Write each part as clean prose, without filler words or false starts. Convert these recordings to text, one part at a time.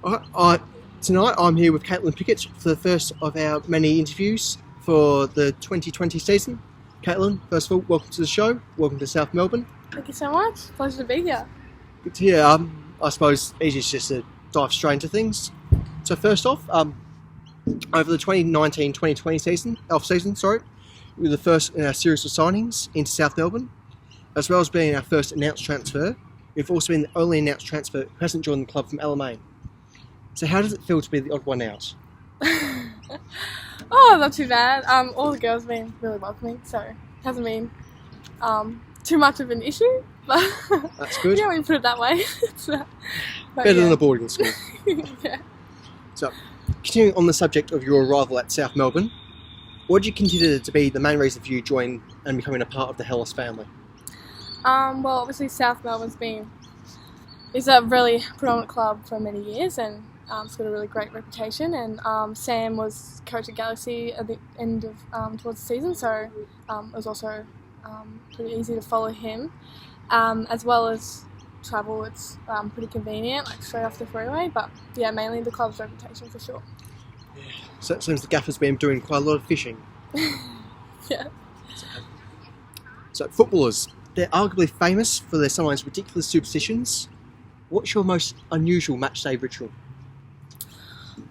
Tonight I'm here with Pickett for the first of our many interviews for the 2020 season. Caitlin, first of all, welcome to the show. Welcome to South Melbourne. Thank you so much. Pleasure to be here. Good to hear. I suppose easiest just to dive straight into things. So first off, over the 2019-2020 season, we were the first in our series of signings into South Melbourne, as well as being our first announced transfer. We've also been the only announced transfer who hasn't joined the club from Alamein. So how does it feel to be the odd one out? Oh, not too bad. All the girls have been really welcoming, so it hasn't been too much of an issue. But that's good. Yeah, we put it that way. Better than a boarding school. Yeah. So, continuing on the subject of your arrival at South Melbourne, what do you consider to be the main reason for you joining and becoming a part of the Hellas family? Well, obviously South Melbourne's is a really predominant club for many years, and it's got a really great reputation. And Sam was coach at Galaxy at the end of towards the season, so it was also pretty easy to follow him. As well as travel, it's pretty convenient, like straight off the freeway. But yeah, mainly the club's reputation for sure. Yeah. So it seems the gaffer's been doing quite a lot of fishing. Yeah. So footballers, they're arguably famous for their sometimes ridiculous superstitions. What's your most unusual match day ritual?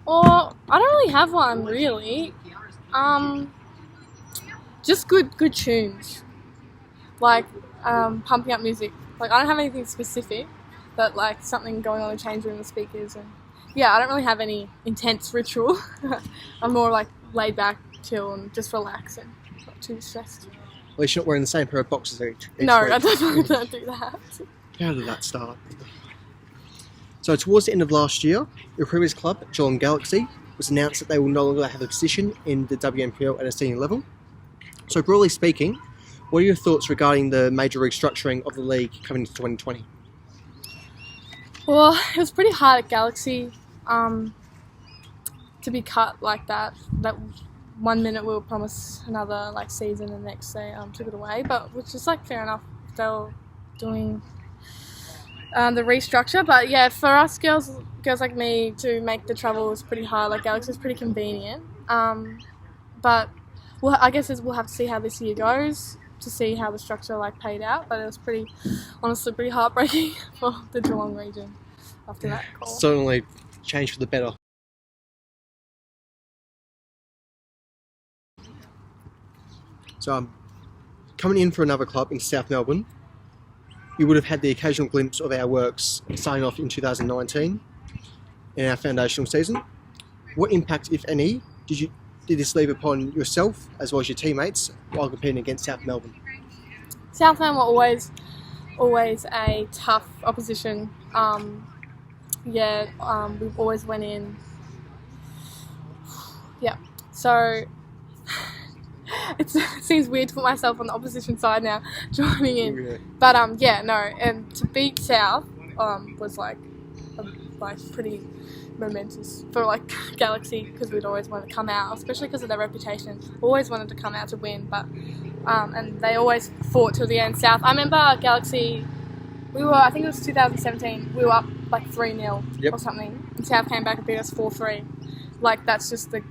Well, I don't really have one, really. Just good tunes. Like, pumping up music. Like, I don't have anything specific, but like something going on in the change room, the speakers, and yeah, I don't really have any intense ritual. I'm more like laid back, chill, and just relax and not too stressed. At least you're not wearing the same pair of boxes each No, week. I definitely don't do that. How did that start? So towards the end of last year, your previous club, Geelong Galaxy, was announced that they will no longer have a position in the WNPL at a senior level. So broadly speaking, what are your thoughts regarding the major restructuring of the league coming into 2020? Well, it was pretty hard at Galaxy to be cut like that. That 1 minute we were promised another like season, and the next they took it away. But which is like fair enough. They were doing the restructure, but yeah, for us girls like me to make the travel was pretty hard. Like Galaxy was pretty convenient, but I guess we'll have to see how this year goes to see how the structure like paid out. But it was honestly pretty heartbreaking for the Geelong region after that call. Certainly changed for the better. So coming in for another club in South Melbourne, you would have had the occasional glimpse of our works starting off in 2019 in our foundational season. What impact, if any, did this leave upon yourself as well as your teammates while competing against South Melbourne? South Melbourne were always a tough opposition. We've always went in. Yeah, so it seems weird to put myself on the opposition side now, joining in. Yeah. But and to beat South was like pretty momentous for like Galaxy, because we'd always wanted to come out, especially because of their reputation. Always wanted to come out to win, but and they always fought till the end. South, I remember Galaxy, I think it was 2017, we were up like 3-0 or something, and South came back and beat us 4-3. Like that's just the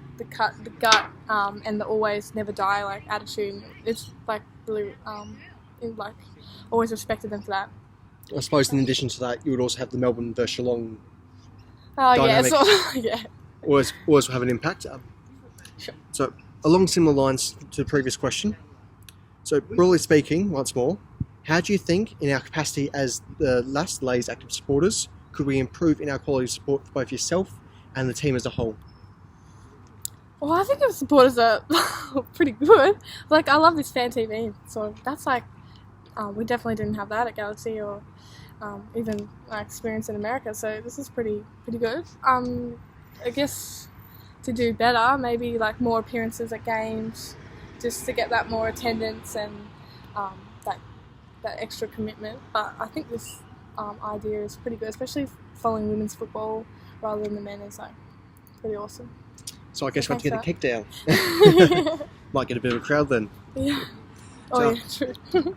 gut, and the always never die like attitude. It's like really always respected them for that. I suppose in addition to that, you would also have the Melbourne versus Geelong dynamic. Yeah. Always will have an impact. Sure. So along similar lines to the previous question, so broadly speaking, once more, how do you think in our capacity as the last Lays active supporters could we improve in our quality of support for both yourself and the team as a whole? Well, I think our supporters are pretty good. Like, I love this fan TV, so that's like, we definitely didn't have that at Galaxy or even my experience in America, so this is pretty good. I guess to do better, maybe like more appearances at games, just to get that more attendance and that extra commitment. But I think this idea is pretty good, especially following women's football rather than the men is like pretty awesome. So I guess we have to get a kick down. Might get a bit of a crowd then. Yeah. Oh yeah, true.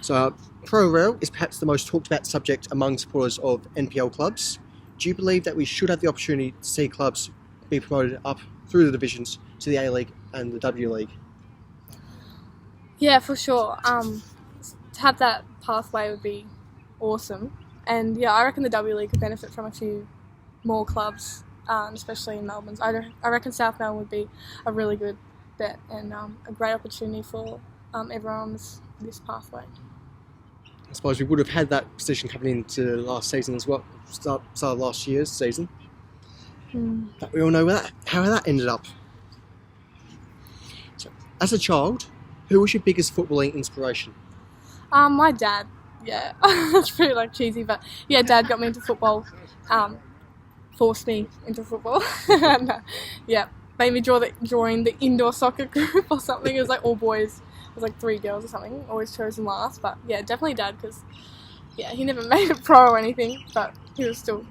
So pro rail is perhaps the most talked about subject among supporters of NPL clubs. do you believe that we should have the opportunity to see clubs be promoted up through the divisions to the A-League and the W League? Yeah, for sure. To have that pathway would be awesome. And yeah, I reckon the W League could benefit from a few more clubs, especially in Melbourne. I reckon South Melbourne would be a really good bet and a great opportunity for everyone on this pathway. I suppose we would have had that position coming into last season as well, start of last year's season. But we all know how that ended up. So, as a child, who was your biggest footballing inspiration? My dad. Yeah, that's pretty cheesy, but yeah, Dad got me into football. Forced me into football. And, yeah, made me join the indoor soccer group or something. It was all boys. It was 3 girls or something. Always chosen last, but yeah, definitely Dad because yeah, he never made it pro or anything, but he was still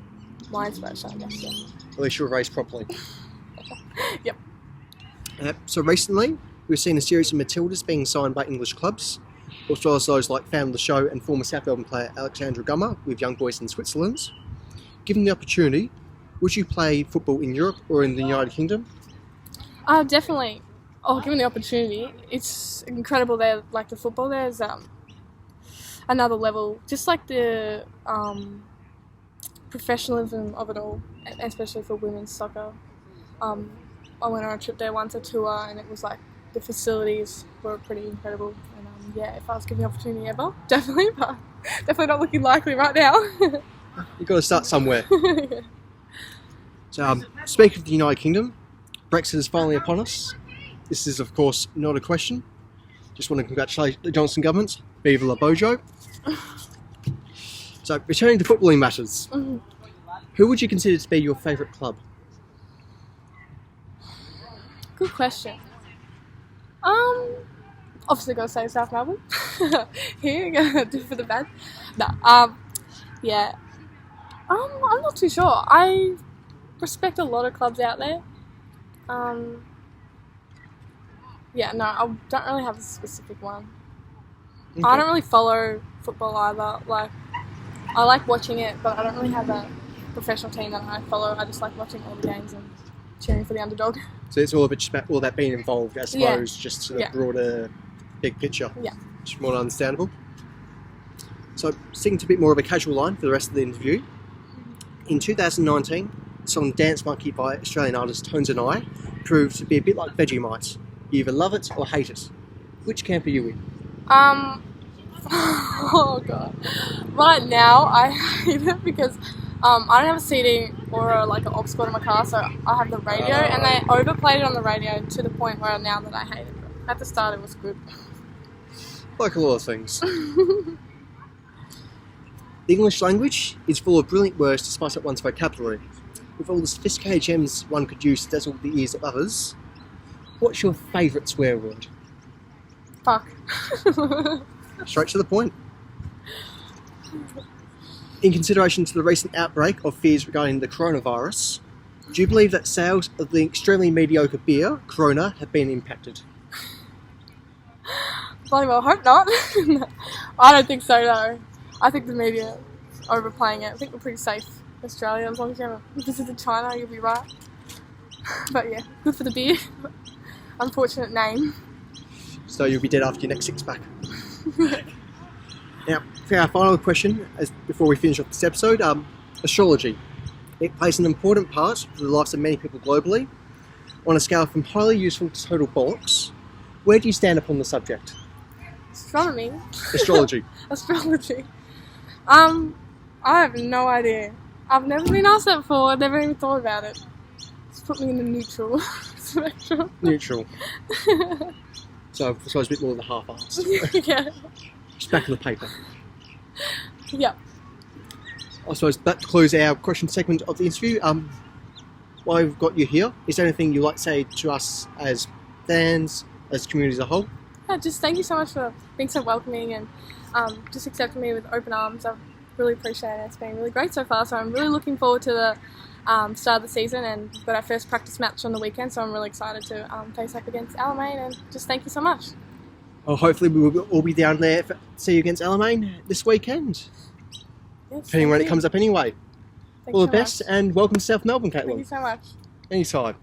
my inspiration, I guess. Yeah. At least you'll race properly. Yep. So recently, we've seen a series of Matildas being signed by English clubs, as well as those like fan of the show and former South Melbourne player Alexandra Gummer with Young Boys in Switzerland. Given the opportunity, would you play football in Europe or in the United Kingdom? Definitely. Oh, given the opportunity, it's incredible there. The football there's another level. Just the professionalism of it all, especially for women's soccer. I went on a trip there once, a tour, and it was the facilities were pretty incredible. And yeah, if I was given the opportunity ever, definitely, but definitely not looking likely right now. You've got to start somewhere. So, speaking of the United Kingdom, Brexit is finally upon us. This is, of course, not a question. Just want to congratulate the Johnson government. Viva la Bojo. So, returning to footballing matters, who would you consider to be your favourite club? Good question. Obviously got to say South Melbourne. Here, gonna do for the bad. No, yeah. I'm not too sure. I respect a lot of clubs out there. Yeah, no, I don't really have a specific one. Okay. I don't really follow football either. I like watching it, but I don't really have a professional team that I follow. I just like watching all the games and cheering for the underdog. So it's all about all that being involved, I suppose, just to the broader big picture. Yeah. Which is more understandable. So, sticking to a bit more of a casual line for the rest of the interview. In 2019, the song Dance Monkey by Australian artist Tones and I proved to be a bit like Vegemite. You either love it or hate it. Which camp are you in? Oh god. Right now, I hate it because I don't have a CD or an aux cord in my car, so I have the radio, and they overplayed it on the radio to the point where now that I hate it. But at the start, it was good. Like a lot of things. The English language is full of brilliant words to spice up one's vocabulary. With all the sophisticated gems one could use to dazzle the ears of others, what's your favourite swear word? Fuck. Straight to the point. In consideration to the recent outbreak of fears regarding the coronavirus, do you believe that sales of the extremely mediocre beer, Corona, have been impacted? Bloody well, hope not. I don't think so, though. I think the media are overplaying it. I think we're pretty safe in Australia. As long as you haven't visited China, you'll be right. But yeah, good for the beer. Unfortunate name. So you'll be dead after your next six-pack. Now, for our final question, before we finish off this episode, astrology. It plays an important part for the lives of many people globally. On a scale from highly useful to total bollocks, where do you stand upon the subject? Astronomy. Astrology. Astrology. I have no idea. I've never been asked that before. I've never even thought about it. Just put me in the neutral spectrum. Neutral. So I suppose a bit more than half-assed. Yeah. Just back in the paper. Yep. I suppose that concludes our question segment of the interview. While we've got you here, is there anything you'd like to say to us as fans, as community as a whole? Just thank you so much for being so welcoming and just accepting me with open arms. I really appreciate it. It's been really great so far. So I'm really looking forward to the start of the season, and we've got our first practice match on the weekend. So I'm really excited to face up against Alamein, and just thank you so much. Well, hopefully we will all be down there to see you against Alamein this weekend. Yes, Depending when it comes up anyway. Thanks All so the best, much. and welcome to South Melbourne, Thank you Caitlin. so much. Anytime.